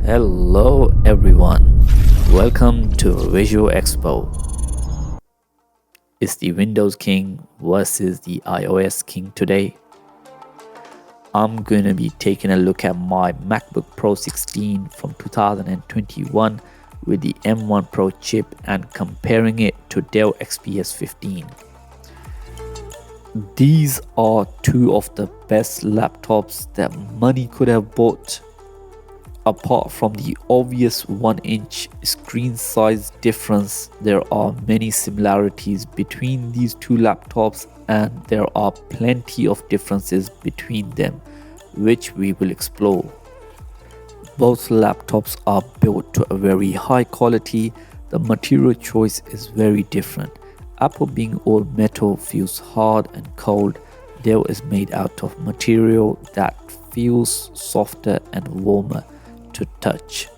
Hello everyone, welcome to Visual Expo. It's the Windows King versus the iOS King today. I'm going to be taking a look at my Macbook Pro 16 from 2021 with the M1 Pro chip and comparing it to Dell XPS 15. These are two of the best laptops that money could have bought. Apart from the obvious 1-inch screen size difference, there are many similarities between these two laptops and there are plenty of differences between them, which we will explore. Both laptops are built to a very high quality. The material choice is very different. Apple being all metal feels hard and cold. Dell is made out of material that feels softer and warmer to touch.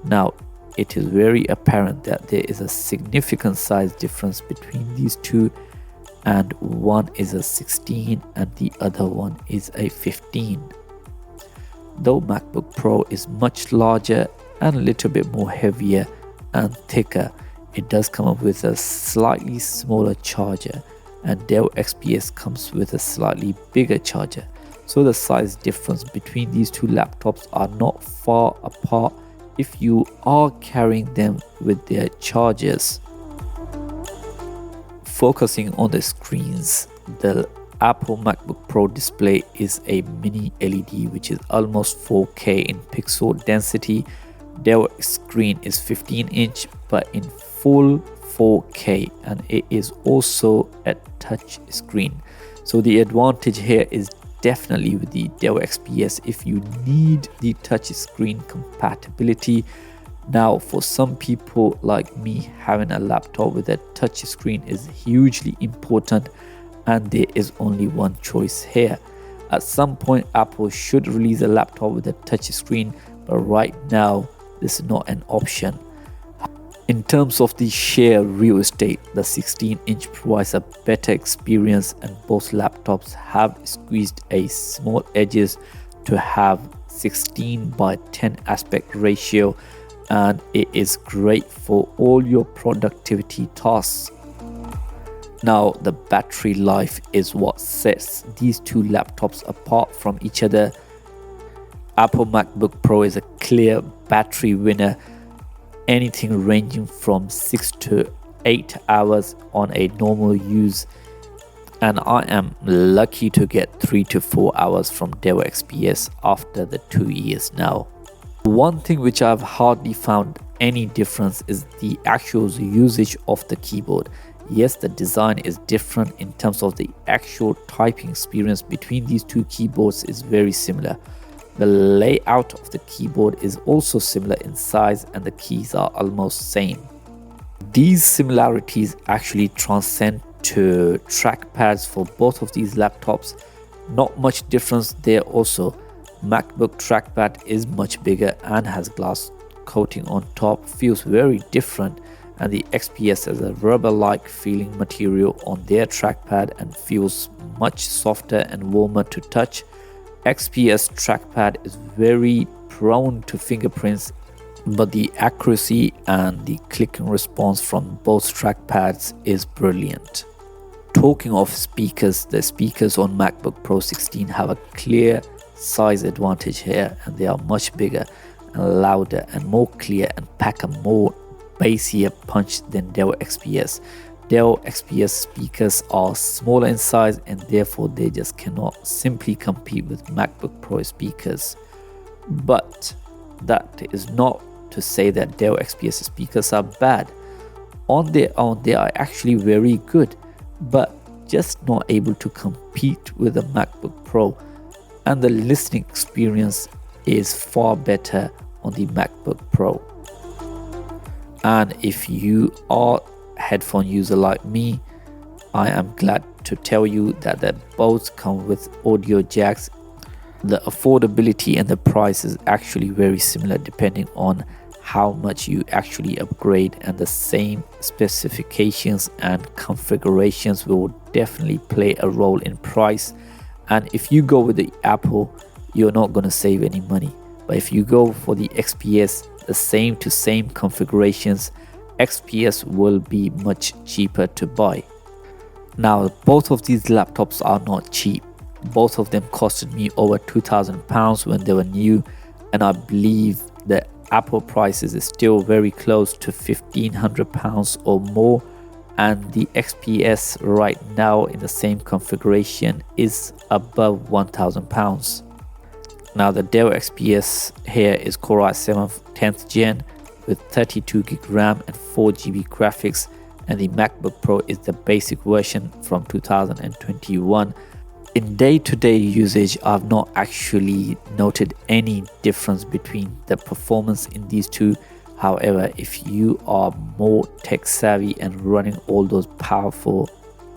Now, it is very apparent that there is a significant size difference between these two, and one is a 16 and the other one is a 15. Though MacBook Pro is much larger and a little bit more heavier and thicker, it does come up with a slightly smaller charger, and Dell XPS comes with a slightly bigger charger. So the size difference between these two laptops are not far apart if you are carrying them with their chargers. Focusing on the screens, the Apple MacBook Pro display is a mini LED which is almost 4K in pixel density. Dell screen is 15-inch but in full 4K, and it is also a touch screen. So the advantage here is definitely with the Dell XPS if you need the touch screen compatibility. Now, for some people like me, having a laptop with a touch screen is hugely important, and there is only one choice here. At some point, Apple should release a laptop with a touch screen, but right now this is not an option. In terms of the sheer real estate, the 16-inch provides a better experience, and both laptops have squeezed a small edges to have 16:10 aspect ratio, and it is great for all your productivity tasks. Now, the battery life is what sets these two laptops apart from each other. Apple MacBook Pro is a clear battery winner, anything ranging from 6 to 8 hours on a normal use, and I am lucky to get 3 to 4 hours from Dell XPS after the 2 years now. One thing which I've hardly found any difference is the actual usage of the keyboard. Yes, the design is different in terms of the actual typing experience between these two keyboards is very similar. The layout of the keyboard is also similar in size and the keys are almost same. These similarities actually transcend to trackpads for both of these laptops. Not much difference there also. MacBook trackpad is much bigger and has glass coating on top, feels very different, and the XPS has a rubber-like feeling material on their trackpad and feels much softer and warmer to touch. XPS trackpad is very prone to fingerprints, but the accuracy and the clicking response from both trackpads is brilliant. Talking of speakers, the speakers on MacBook Pro 16 have a clear size advantage here, and they are much bigger and louder and more clear and pack a more bassier punch than Dell XPS. Dell XPS speakers are smaller in size and therefore they just cannot simply compete with MacBook Pro speakers. But that is not to say that Dell XPS speakers are bad. On their own, they are actually very good, but just not able to compete with the MacBook Pro, and the listening experience is far better on the MacBook Pro. And if you are headphone user like me, I am glad to tell you that they both come with audio jacks. The affordability and the price is actually very similar depending on how much you actually upgrade, and the same specifications and configurations will definitely play a role in price. And if you go with the Apple, you're not going to save any money. But if you go for the XPS, the same to same configurations, XPS will be much cheaper to buy. Now, both of these laptops are not cheap. Both of them costed me over £2,000 when they were new, and I believe the Apple prices is still very close to £1,500 or more, and the XPS right now in the same configuration is above £1,000. Now the Dell XPS here is Core i7 10th gen with 32GB RAM and 4GB graphics, and the MacBook Pro is the basic version from 2021. In day-to-day usage, I've not actually noted any difference between the performance in these two. However, if you are more tech savvy and running all those powerful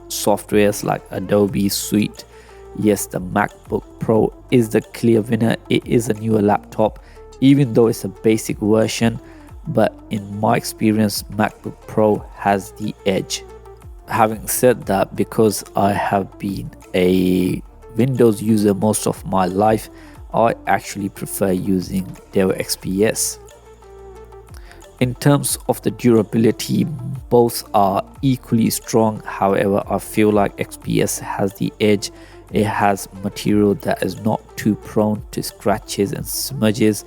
softwares like Adobe Suite, yes, the MacBook Pro is the clear winner. It is a newer laptop, even though it's a basic version, but in my experience, MacBook Pro has the edge. Having said that, because I have been a Windows user most of my life, I actually prefer using Dell XPS. In terms of the durability, both are equally strong. However, I feel like XPS has the edge. It has material that is not too prone to scratches and smudges,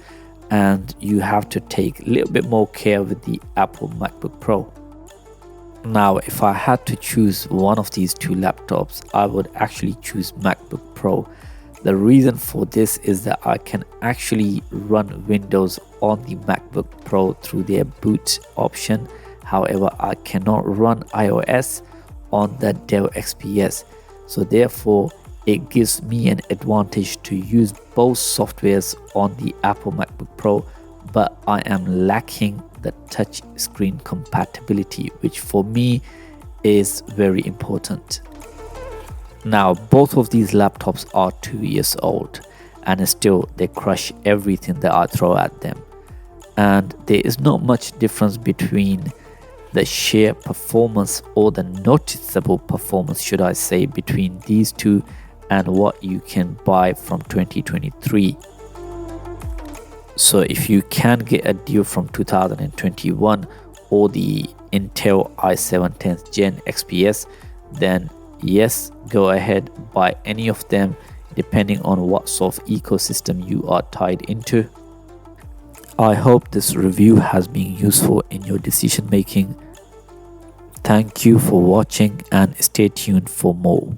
and you have to take a little bit more care with the Apple MacBook Pro. Now, if I had to choose one of these two laptops, I would actually choose MacBook Pro. The reason for this is that I can actually run Windows on the MacBook Pro through their boot option. However, I cannot run iOS on the Dell XPS. So therefore, it gives me an advantage to use both softwares on the Apple MacBook Pro, but I am lacking the touch screen compatibility, which for me is very important. Now, both of these laptops are 2 years old, and still they crush everything that I throw at them. And there is not much difference between the sheer performance, or the noticeable performance, should I say, between these two and what you can buy from 2023. So if you can get a deal from 2021 or the Intel i7 10th Gen XPS, then yes, go ahead, buy any of them depending on what sort of ecosystem you are tied into. I hope this review has been useful in your decision making. Thank you for watching and stay tuned for more.